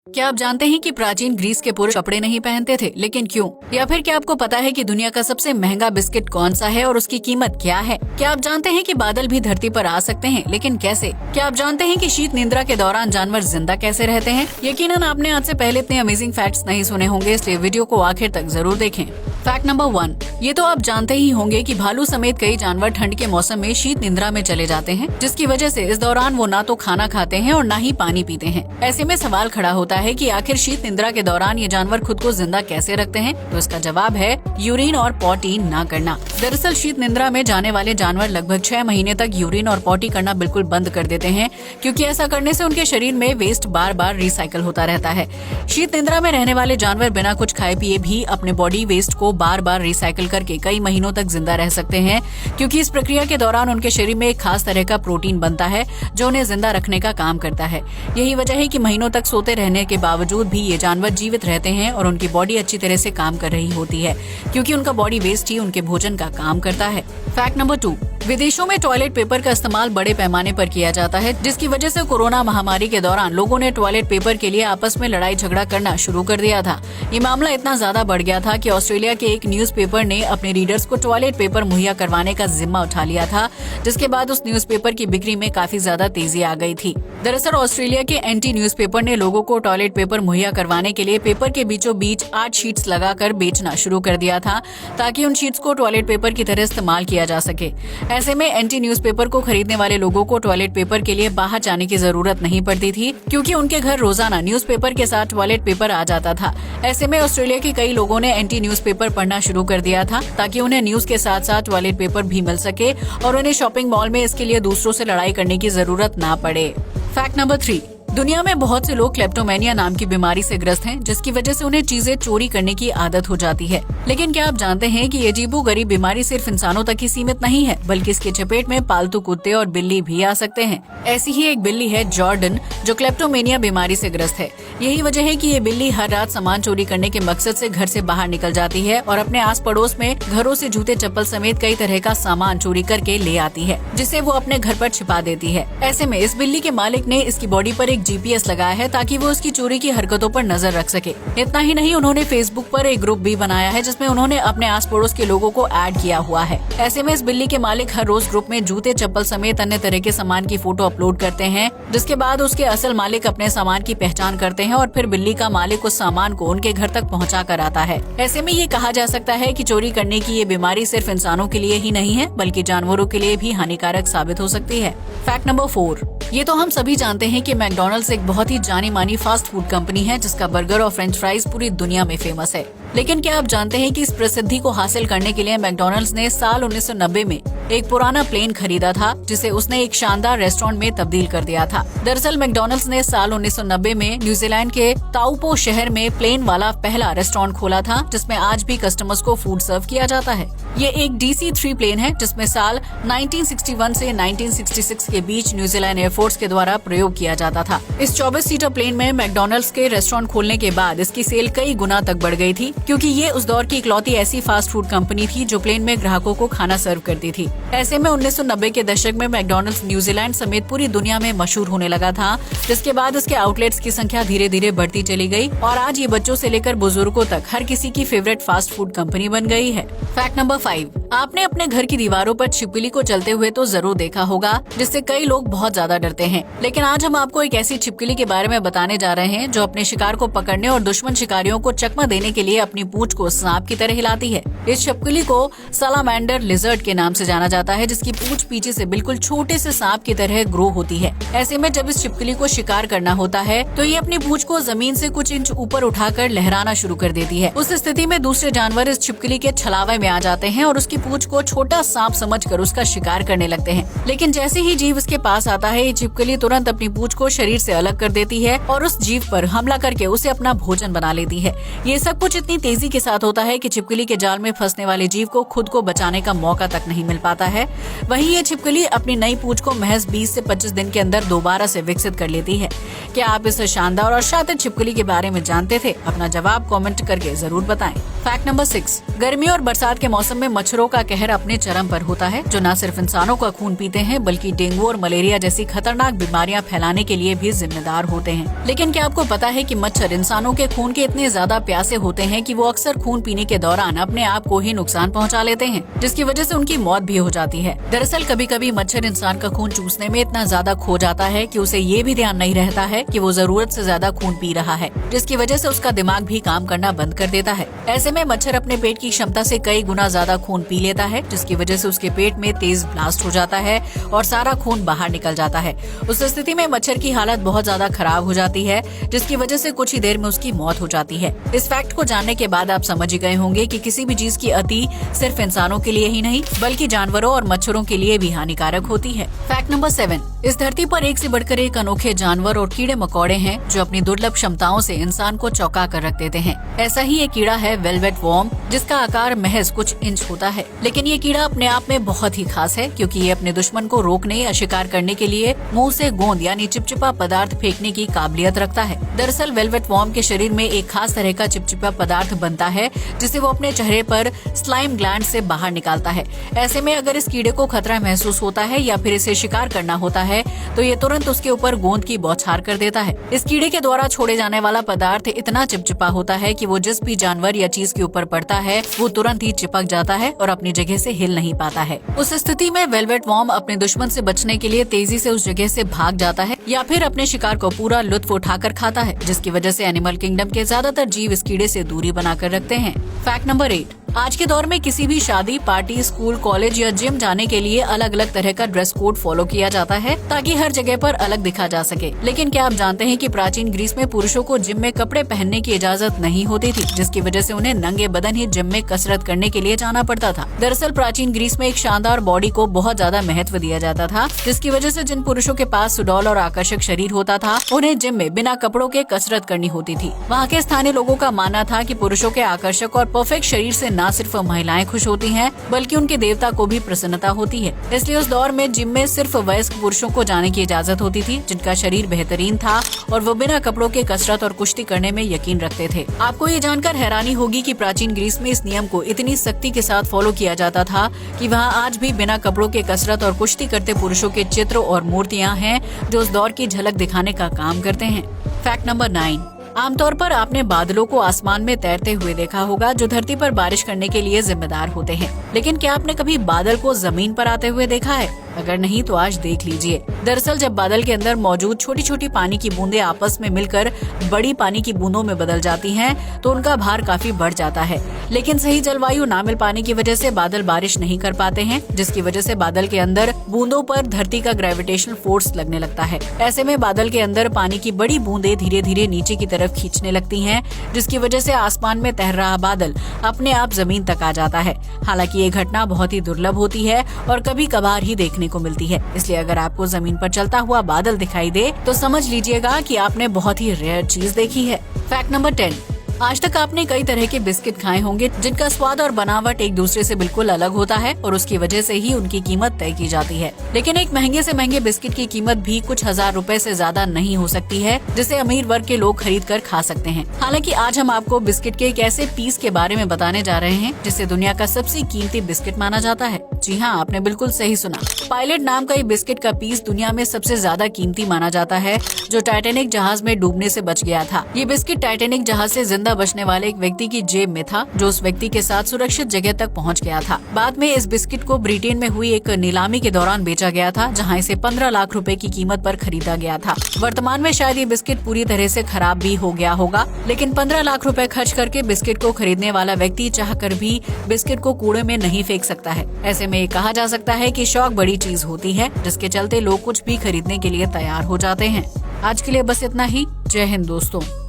क्या आप जानते हैं कि प्राचीन ग्रीस के पुरुष कपड़े नहीं पहनते थे, लेकिन क्यों? या फिर क्या आपको पता है कि दुनिया का सबसे महंगा बिस्किट कौन सा है और उसकी कीमत क्या है? क्या आप जानते हैं कि बादल भी धरती पर आ सकते हैं, लेकिन कैसे? क्या आप जानते हैं कि शीत निद्रा के दौरान जानवर जिंदा कैसे रहते हैं? यकीनन आपने आज से पहले इतने अमेजिंग फैक्ट्स नहीं सुने होंगे, इसलिए वीडियो को आखिर तक जरूर देखें। फैक्ट नंबर 1, ये तो आप जानते ही होंगे कि भालू समेत कई जानवर ठंड के मौसम में शीत निद्रा में चले जाते हैं, जिसकी वजह से इस दौरान वो ना तो खाना खाते हैं और ना ही पानी पीते हैं। ऐसे में सवाल खड़ा होता है कि आखिर शीत निद्रा के दौरान ये जानवर खुद को जिंदा कैसे रखते हैं? तो इसका जवाब है यूरिन और पॉटी ना करना। दरअसल शीत निद्रा में जाने वाले जानवर लगभग 6 महीने तक यूरिन और पॉटी करना बिल्कुल बंद कर देते हैं, क्योंकि ऐसा करने से उनके शरीर में वेस्ट बार बार रिसाइकल होता रहता है। शीत निद्रा में रहने वाले जानवर बिना कुछ खाए पिए भी अपने बॉडी वेस्ट को बार बार रिसाइकल करके कई महीनों तक जिंदा रह सकते हैं, क्योंकि इस प्रक्रिया के दौरान उनके शरीर में एक खास तरह का प्रोटीन बनता है जो उन्हें जिंदा रखने का काम करता है। यही वजह है कि महीनों तक सोते रहने के बावजूद भी ये जानवर जीवित रहते हैं और उनकी बॉडी अच्छी तरह से काम कर रही होती है, क्योंकि उनका बॉडी वेस्ट ही उनके भोजन का काम करता है। फैक्ट नंबर 2, विदेशों में टॉयलेट पेपर का इस्तेमाल बड़े पैमाने पर किया जाता है, जिसकी वजह से कोरोना महामारी के दौरान लोगों ने टॉयलेट पेपर के लिए आपस में लड़ाई झगड़ा करना शुरू कर दिया था। ये मामला इतना ज्यादा बढ़ गया था कि ऑस्ट्रेलिया के एक न्यूज़पेपर ने अपने रीडर्स को टॉयलेट पेपर मुहैया करवाने का जिम्मा उठा लिया था, जिसके बाद उस न्यूज़पेपर की बिक्री में काफी ज्यादा तेजी आ गई थी। दरअसल ऑस्ट्रेलिया के एंटी न्यूज़पेपर ने लोगों को टॉयलेट पेपर मुहैया करवाने के लिए पेपर के बीचों बीच 8 शीट्स लगाकर बेचना शुरू कर दिया था, ताकि उन शीट्स को टॉयलेट पेपर की तरह इस्तेमाल किया जा सके। ऐसे में एंटी न्यूज़पेपर को खरीदने वाले लोगों को टॉयलेट पेपर के लिए बाहर जाने की जरूरत नहीं पड़ती थी, क्योंकि उनके घर रोजाना न्यूज़पेपर के साथ टॉयलेट पेपर आ जाता था। ऐसे में ऑस्ट्रेलिया के कई लोगों ने एंटी न्यूज़पेपर पढ़ना शुरू कर दिया था, ताकि उन्हें न्यूज के साथ साथ टॉयलेट पेपर भी मिल सके और उन्हें शॉपिंग मॉल में इसके लिए दूसरों से लड़ाई करने की जरूरत ना पड़े। फैक्ट नंबर 3, दुनिया में बहुत से लोग क्लेप्टोमेनिया नाम की बीमारी से ग्रस्त हैं, जिसकी वजह से उन्हें चीजें चोरी करने की आदत हो जाती है। लेकिन क्या आप जानते हैं कि ये अजीबोगरीब बीमारी सिर्फ इंसानों तक ही सीमित नहीं है, बल्कि इसके चपेट में पालतू कुत्ते और बिल्ली भी आ सकते हैं। ऐसी ही एक बिल्ली है जॉर्डन, जो क्लेप्टोमेनिया बीमारी से ग्रस्त है। यही वजह है कि ये बिल्ली हर रात सामान चोरी करने के मकसद से घर से बाहर निकल जाती है और अपने आस पड़ोस में घरों से जूते चप्पल समेत कई तरह का सामान चोरी करके ले आती है, जिसे वो अपने घर पर छिपा देती है। ऐसे में इस बिल्ली के मालिक ने इसकी बॉडी पर एक GPS लगाया है, ताकि वो उसकी चोरी की हरकतों पर नजर रख सके। इतना ही नहीं, उन्होंने फेसबुक पर एक ग्रुप भी बनाया है, जिसमें उन्होंने अपने आस पड़ोस के लोगों को ऐड किया हुआ है। ऐसे में इस बिल्ली के मालिक हर रोज ग्रुप में जूते चप्पल समेत अन्य तरह के सामान की फोटो अपलोड करते हैं, जिसके बाद उसके असल मालिक अपने सामान की पहचान करते हैं और फिर बिल्ली का मालिक उस सामान को उनके घर तक पहुंचा कर आता है। ऐसे में ये कहा जा सकता है कि चोरी करने की ये बीमारी सिर्फ इंसानों के लिए ही नहीं है, बल्कि जानवरों के लिए भी हानिकारक साबित हो सकती है। फैक्ट नंबर 4, ये तो हम सभी जानते हैं कि मैकडॉनल्ड्स एक बहुत ही जानी मानी फास्ट फूड कंपनी है, जिसका बर्गर और फ्रेंच फ्राइज पूरी दुनिया में फेमस है। लेकिन क्या आप जानते हैं कि इस प्रसिद्धि को हासिल करने के लिए मैकडॉनल्ड्स ने साल 1990 में एक पुराना प्लेन खरीदा था, जिसे उसने एक शानदार रेस्टोरेंट में तब्दील कर दिया था। दरअसल मैकडॉनल्ड्स ने साल 1990 में न्यूजीलैंड के ताउपो शहर में प्लेन वाला पहला रेस्टोरेंट खोला था, जिसमें आज भी कस्टमर्स को फूड सर्व किया जाता है। ये एक DC-3 प्लेन है, जिसमें साल 1961 से 1966 के बीच न्यूजीलैंड एयरफोर्स के द्वारा प्रयोग किया जाता था। इस 24 सीटर प्लेन में मैकडॉनल्ड्स के रेस्टोरेंट खोलने के बाद इसकी सेल कई गुना तक बढ़ गई थी, क्योंकि ये उस दौर की इकलौती ऐसी फास्ट फूड कंपनी थी जो प्लेन में ग्राहकों को खाना सर्व करती थी। ऐसे में 1990 के दशक में मैकडॉनल्ड्स न्यूजीलैंड समेत पूरी दुनिया में मशहूर होने लगा था, जिसके बाद इसके आउटलेट्स की संख्या धीरे धीरे बढ़ती चली गई और आज ये बच्चों से लेकर बुजुर्गों तक हर किसी की फेवरेट फास्ट फूड कंपनी बन गई है। फैक्ट नंबर 5, आपने अपने घर की दीवारों पर छिपकली को चलते हुए तो जरूर देखा होगा, जिससे कई लोग बहुत ज्यादा डरते हैं। लेकिन आज हम आपको एक ऐसी छिपकली के बारे में बताने जा रहे हैं, जो अपने शिकार को पकड़ने और दुश्मन शिकारियों को चकमा देने के लिए अपनी पूंछ को सांप की तरह हिलाती है। इस छिपकली को सलामेंडर लिजर्ड के नाम से जाना जाता है, जिसकी पूंछ पीछे से बिल्कुल छोटे से सांप की तरह ग्रो होती है। ऐसे में जब इस छिपकली को शिकार करना होता है, तो ये अपनी पूंछ को जमीन से कुछ इंच ऊपर उठाकर लहराना शुरू कर देती है। उस स्थिति में दूसरे जानवर इस छिपकली के छलावे में आ जाते हैं और उसकी पूंछ को छोटा सांप समझकर उसका शिकार करने लगते हैं। लेकिन जैसे ही जीव इसके पास आता है, ये छिपकली तुरंत अपनी पूंछ को शरीर से अलग कर देती है और उस जीव पर हमला करके उसे अपना भोजन बना लेती है। ये सब कुछ इतनी तेजी के साथ होता है कि छिपकली के जाल में फंसने वाले जीव को खुद को बचाने का मौका तक नहीं मिल पाता है। वहीं ये छिपकली अपनी नई पूंछ को महज 20 से 25 दिन के अंदर दोबारा से विकसित कर लेती है। क्या आप इस शानदार और शातिर छिपकली के बारे में जानते थे? अपना जवाब कमेंट करके जरूर बताएं। फैक्ट नंबर 6, गर्मी और बरसात के मौसम में मच्छरों का कहर अपने चरम पर होता है, जो न सिर्फ इंसानों का खून पीते हैं बल्कि डेंगू और मलेरिया जैसी खतरनाक बीमारियां फैलाने के लिए भी जिम्मेदार होते हैं। लेकिन क्या आपको पता है कि मच्छर इंसानों के खून के इतने ज्यादा प्यासे होते हैं कि वो अक्सर खून पीने के दौरान अपने आप को ही नुकसान पहुंचा लेते हैं, जिसकी वजह से उनकी मौत भी हो जाती है। दरअसल कभी कभी मच्छर इंसान का खून चूसने में इतना ज्यादा खो जाता है कि उसे ये भी ध्यान नहीं रहता है कि वो जरूरत से ज्यादा खून पी रहा है, जिसकी वजह से उसका दिमाग भी काम करना बंद कर देता है। ऐसे में मच्छर अपने पेट की क्षमता से कई गुना ज्यादा खून पी लेता है, जिसकी वजह से उसके पेट में तेज ब्लास्ट हो जाता है और सारा खून बाहर निकल जाता है। उस स्थिति में मच्छर की हालत बहुत ज्यादा खराब हो जाती है, जिसकी वजह से कुछ ही देर में उसकी मौत हो जाती है। इस फैक्ट को जानने के बाद आप समझ ही गए होंगे कि किसी भी चीज की अति सिर्फ इंसानों के लिए ही नहीं बल्कि जानवरों और मच्छरों के लिए भी हानिकारक होती है। फैक्ट नंबर 7, इस धरती पर एक से बढ़कर एक अनोखे जानवर और कीड़े मकोड़े हैं जो अपनी दुर्लभ क्षमताओं से इंसान को चौंका कर रख देते हैं। ऐसा ही एक कीड़ा है वेलवेट वॉर्म, जिसका आकार महज कुछ इंच होता है। लेकिन ये कीड़ा अपने आप में बहुत ही खास है, क्योंकि ये अपने दुश्मन को रोकने या शिकार करने के लिए मुंह से गोंद यानी चिपचिपा पदार्थ फेंकने की काबिलियत रखता है। दरअसल वेलवेट वॉर्म के शरीर में एक खास तरह का चिपचिपा पदार्थ बनता है, जिसे वो अपने चेहरे पर स्लाइम ग्लैंड से बाहर निकालता है। ऐसे में अगर इस कीड़े को खतरा महसूस होता है या फिर इसे शिकार करना होता है तो ये तुरंत उसके ऊपर गोंद की बौछार कर देता है। इस कीड़े के द्वारा छोड़े जाने वाला पदार्थ इतना चिपचिपा होता है कि वो जिस भी जानवर या चीज के ऊपर पड़ता है वो तुरंत ही चिपक जाता है और अपनी जगह से हिल नहीं पाता है। उस स्थिति में वेलवेट वॉर्म अपने दुश्मन से बचने के लिए तेजी से उस जगह से भाग जाता है या फिर अपने शिकार को पूरा लुत्फ उठाकर खाता है, जिसकी वजह से एनिमल किंगडम के ज्यादातर जीव इस कीड़े से दूरी बनाकर रखते हैं। फैक्ट नंबर 8, आज के दौर में किसी भी शादी, पार्टी, स्कूल, कॉलेज या जिम जाने के लिए अलग अलग तरह का ड्रेस कोड फॉलो किया जाता है ताकि हर जगह पर अलग दिखा जा सके। लेकिन क्या आप जानते हैं कि प्राचीन ग्रीस में पुरुषों को जिम में कपड़े पहनने की इजाजत नहीं होती थी, जिसकी वजह से उन्हें नंगे बदन ही जिम में कसरत करने के लिए जाना पड़ता था। दरअसल प्राचीन ग्रीस में एक शानदार बॉडी को बहुत ज्यादा महत्व दिया जाता था, जिसकी वजह से जिन पुरुषों के पास सुडौल और आकर्षक शरीर होता था उन्हें जिम में बिना कपड़ों के कसरत करनी होती थी। वहाँ के स्थानीय लोगों का मानना था कि पुरुषों के आकर्षक और परफेक्ट शरीर से न सिर्फ महिलाएं खुश होती हैं बल्कि उनके देवता को भी प्रसन्नता होती है। इसलिए उस दौर में जिम में सिर्फ वयस्क पुरुषों को जाने की इजाजत होती थी, जिनका शरीर बेहतरीन था और वो बिना कपड़ों के कसरत और कुश्ती करने में यकीन रखते थे। आपको ये जानकर हैरानी होगी कि प्राचीन ग्रीस में इस नियम को इतनी सख्ती के साथ फॉलो किया जाता था कि वहाँ आज भी बिना कपड़ों के कसरत और कुश्ती करते पुरुषों के चित्र और मूर्तियाँ हैं जो उस दौर की झलक दिखाने का काम करते हैं। फैक्ट नंबर 9, आमतौर पर आपने बादलों को आसमान में तैरते हुए देखा होगा जो धरती पर बारिश करने के लिए जिम्मेदार होते हैं। लेकिन क्या आपने कभी बादल को जमीन पर आते हुए देखा है? अगर नहीं तो आज देख लीजिए। दरअसल जब बादल के अंदर मौजूद छोटी छोटी पानी की बूंदें आपस में मिलकर बड़ी पानी की बूंदों में बदल जाती हैं, तो उनका भार काफी बढ़ जाता है। लेकिन सही जलवायु ना मिल पाने की वजह से बादल बारिश नहीं कर पाते हैं, जिसकी वजह से बादल के अंदर बूंदों पर धरती का ग्रेविटेशनल फोर्स लगने लगता है। ऐसे में बादल के अंदर पानी की बड़ी बूंदें धीरे धीरे नीचे की तरफ खींचने लगती हैं, जिसकी वजह से आसमान में तैर रहा बादल अपने आप जमीन तक आ जाता है। हालांकि ये घटना बहुत ही दुर्लभ होती है और कभी कभार ही देखने को मिलती है। इसलिए अगर आपको जमीन पर चलता हुआ बादल दिखाई दे तो समझ लीजिएगा कि आपने बहुत ही रेयर चीज देखी है। फैक्ट नंबर 10, आज तक आपने कई तरह के बिस्किट खाए होंगे जिनका स्वाद और बनावट एक दूसरे से बिल्कुल अलग होता है और उसकी वजह से ही उनकी कीमत तय की जाती है। लेकिन एक महंगे से महंगे बिस्किट की कीमत भी कुछ हजार रुपए से ज्यादा नहीं हो सकती है, जिसे अमीर वर्ग के लोग खरीद कर खा सकते हैं। हालांकि आज हम आपको बिस्किट के एक ऐसे पीस के बारे में बताने जा रहे हैं जिसे दुनिया का सबसे कीमती बिस्किट माना जाता है। जी हाँ, आपने बिल्कुल सही सुना। पायलट नाम का ये बिस्किट का पीस दुनिया में सबसे ज्यादा कीमती माना जाता है, जो टाइटैनिक जहाज में डूबने से बच गया था। ये बिस्किट टाइटैनिक जहाज से जिंदा बचने वाले एक व्यक्ति की जेब में था, जो उस व्यक्ति के साथ सुरक्षित जगह तक पहुंच गया था। बाद में इस बिस्किट को ब्रिटेन में हुई एक नीलामी के दौरान बेचा गया था, जहां इसे 15 लाख रुपए की कीमत पर खरीदा गया था। वर्तमान में शायद ये बिस्किट पूरी तरह से खराब भी हो गया होगा, लेकिन 15 लाख रुपए खर्च करके बिस्किट को खरीदने वाला व्यक्ति चाह कर भी बिस्किट को कूड़े में नहीं फेंक सकता है। ऐसे में ये कहा जा सकता है कि शौक बड़ी चीज होती है, जिसके चलते लोग कुछ भी खरीदने के लिए तैयार हो जाते हैं। आज के लिए बस इतना ही। जय हिंद दोस्तों।